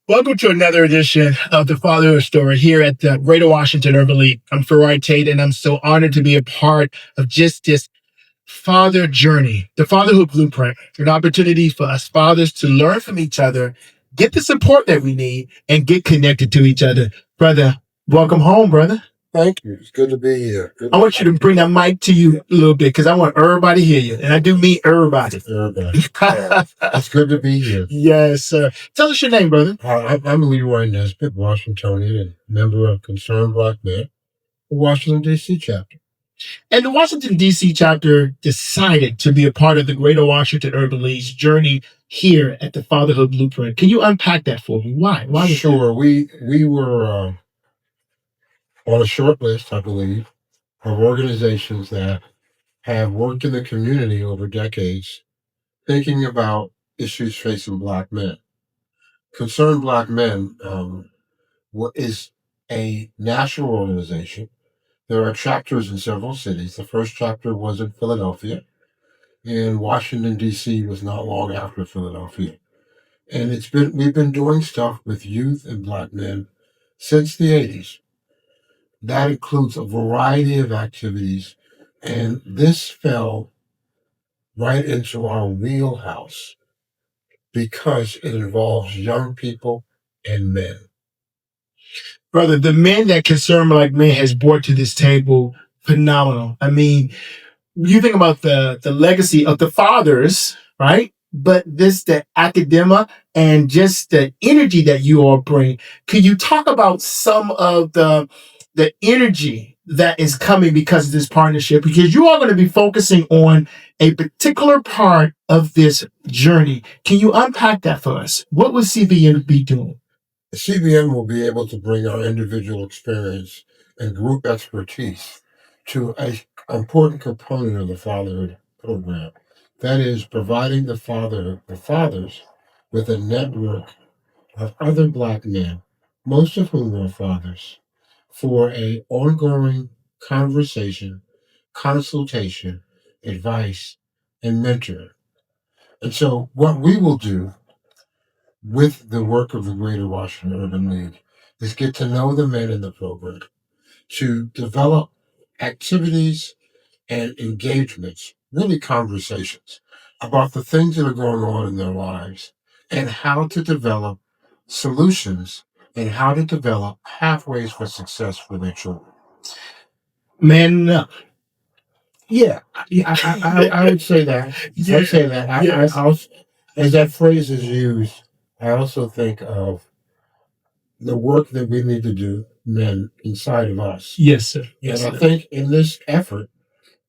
Welcome to another edition of the Fatherhood Story here at the Greater Washington Urban League. I'm Furard Tate, and I'm so honored to be a part of just this father journey, the Fatherhood Blueprint, an opportunity for us fathers to learn from each other, get the support that we need, and get connected to each other. Brother, welcome home, brother. Thank you. It's good to be here. I want you to bring that mic to you a little bit because I want everybody to hear you. And I do mean everybody. It's good to be here. Yes, sir. Tell us your name, brother. I'm Leroy Washingtonian, and member of Concerned Black Men, the Washington, D.C. chapter. And the Washington, D.C. chapter decided to be a part of the Greater Washington Urban League's journey here at the Fatherhood Blueprint. Can you unpack that for me? Why? Sure. We were on a short list, I believe, of organizations that have worked in the community over decades, thinking about issues facing Black men. Concerned Black Men is a national organization. There are chapters in several cities. The first chapter was in Philadelphia, and Washington, D.C. was not long after Philadelphia. And we've been doing stuff with youth and Black men since the 80s. That includes a variety of activities, and this fell right into our wheelhouse because it involves young people and men. Brother, the men that Concerned Black Men has brought to this table, phenomenal. I mean, you think about the legacy of the fathers, right? But the academia and just the energy that you all bring. Could you talk about some of the energy that is coming because of this partnership? Because you are going to be focusing on a particular part of this journey. Can you unpack that for us? What would CBN be doing? The CBN will be able to bring our individual experience and group expertise to an important component of the fatherhood program. That is, providing the fathers with a network of other Black men, most of whom are fathers, for a ongoing conversation, consultation, advice, and mentoring. And so what we will do with the work of the Greater Washington Urban League is get to know the men in the program, to develop activities and engagements, really conversations about the things that are going on in their lives and how to develop solutions and how to develop pathways for success for their children. Man up. Yeah, I would say that. Yeah. I'd say that. Yes. I also, as that phrase is used, I also think of the work that we need to do, men, inside of us. Yes, sir. Yes, And I think in this effort,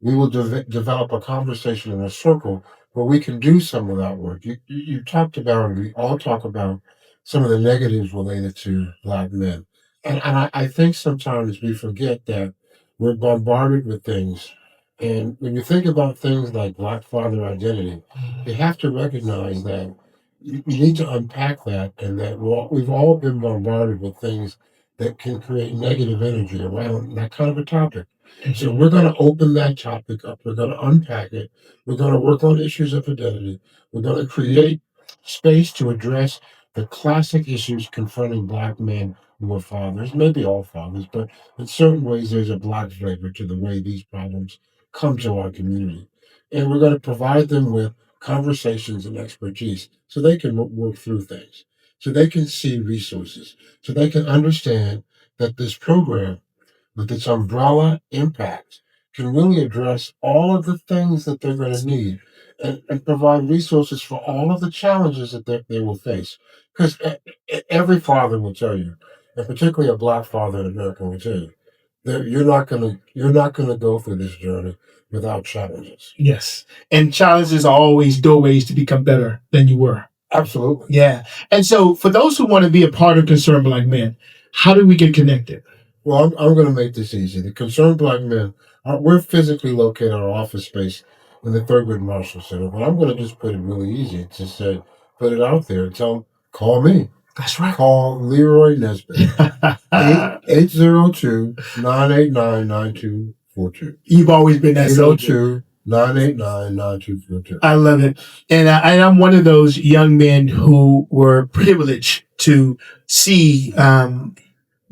we will develop a conversation in a circle where we can do some of that work. You talked about, and we all talk about some of the negatives related to Black men. And I think sometimes we forget that we're bombarded with things. And when you think about things like Black father identity, you have to recognize that you need to unpack that, and that we've all been bombarded with things that can create negative energy around that kind of a topic. So we're going to open that topic up. We're going to unpack it. We're going to work on issues of identity. We're going to create space to address the classic issues confronting Black men who are fathers, maybe all fathers, but in certain ways there's a Black flavor to the way these problems come to our community. And we're going to provide them with conversations and expertise so they can work through things, so they can see resources, so they can understand that this program, with its umbrella impact, can really address all of the things that they're going to need and provide resources for all of the challenges that they will face. Because every father will tell you, and particularly a Black father in America will tell you, that you're not going to go through this journey without challenges. Yes. And challenges are always doorways to become better than you were. Absolutely. Yeah. And so for those who want to be a part of Concerned Black Men, how do we get connected? Well, I'm going to make this easy. The Concerned Black Men, we're physically located in our office space in the Thurgood Marshall Center, but I'm going to just put it really easy. Just say, put it out there and tell them, call me. That's right. Call Leroy Nesbitt, 802-989-9242. You've always been that 802 989-9242. I love it. And I'm one of those young men who were privileged to see,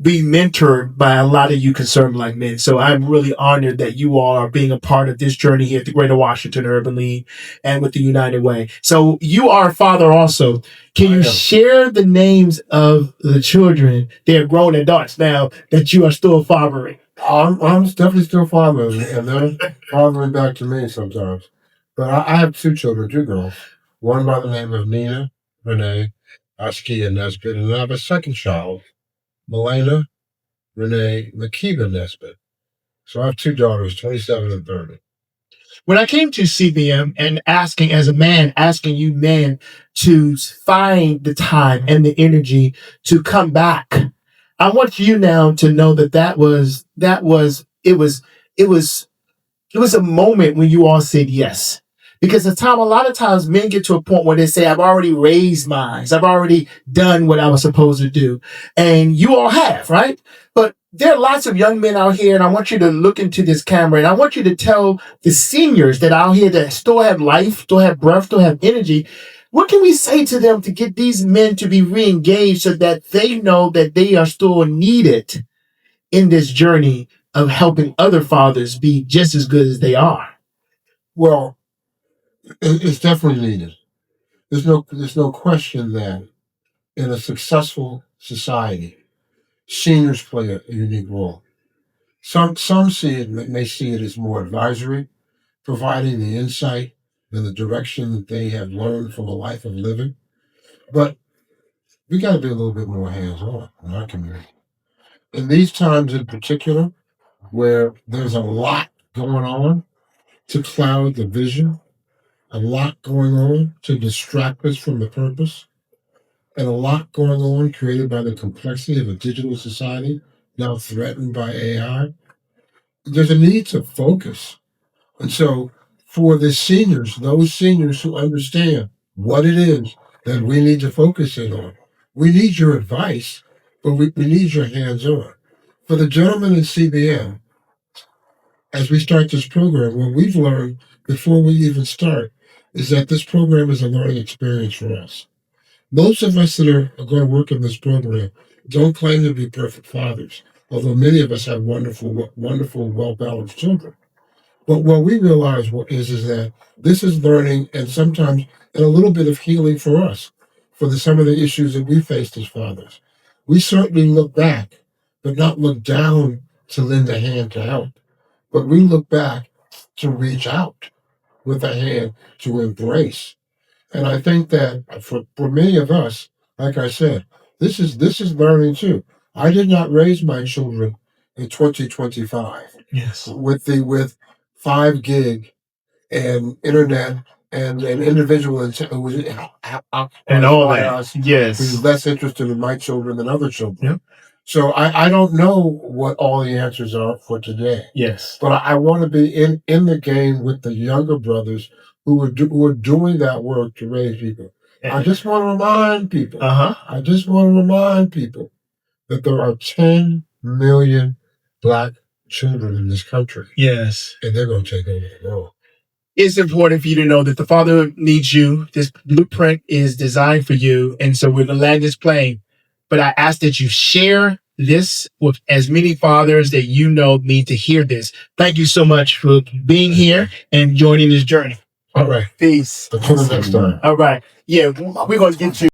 be mentored by a lot of you concerned black men. So I'm really honored that you all are being a part of this journey here at the Greater Washington Urban League and with the United Way. So you are a father also. Can you share the names of the children? They're grown adults now that you are still fathering. I'm definitely still fathering, and they're fathering back to me sometimes. But I have two children, two girls. One by the name of Nina Renee Askia Nesbitt, and I have a second child, Milena Renee McKeeba Nesbitt. So I have two daughters, 27 and 30. When I came to CBM and asking, as a man, asking you men to find the time and the energy to come back, I want you now to know that it was a moment when you all said yes. Because a lot of times men get to a point where they say, I've already raised mine. I've already done what I was supposed to do. And you all have, right? But there are lots of young men out here, and I want you to look into this camera, and I want you to tell the seniors that are out here that still have life, still have breath, still have energy. What can we say to them to get these men to be re-engaged so that they know that they are still needed in this journey of helping other fathers be just as good as they are? Well, it's definitely needed. There's no question that in a successful society, seniors play a unique role. Some may see it as more advisory, providing the insight and the direction that they have learned from a life of living. But we got to be a little bit more hands-on in our community. In these times in particular, where there's a lot going on to cloud the vision, a lot going on to distract us from the purpose, and a lot going on created by the complexity of a digital society now threatened by AI, there's a need to focus. And so for the seniors, those seniors who understand what it is that we need to focus in on, we need your advice, but we need your hands-on. For the gentleman in CBN, as we start this program, what we've learned before we even start is that this program is a learning experience for us. Most of us that are going to work in this program don't claim to be perfect fathers, although many of us have wonderful, well-balanced children. But what we realize is that this is learning and sometimes and a little bit of healing for us, for some of the issues that we faced as fathers. We certainly look back, but not look down to lend a hand to help. But we look back to reach out with a hand to embrace. And I think that for many of us, like I said, this is learning too. I did not raise my children in 2025. Yes. With 5 gig and internet and an individual who was And all that. Yes. who's less interested in my children than other children. Yep. So I don't know what all the answers are for today. Yes. But I want to be in the game with the younger brothers who are doing that work to raise people. I just want to remind people. I just want to remind people that there are 10 million Black children in this country. Yes. And they're going to take over the world. It's important for you to know that the fatherhood needs you. This blueprint is designed for you. And so we're going to land this plane. But I ask that you share this with as many fathers that you know need to hear this. Thank you so much for being here and joining this journey. All right. Peace. Until the next time. All right. Yeah, we're going to get you.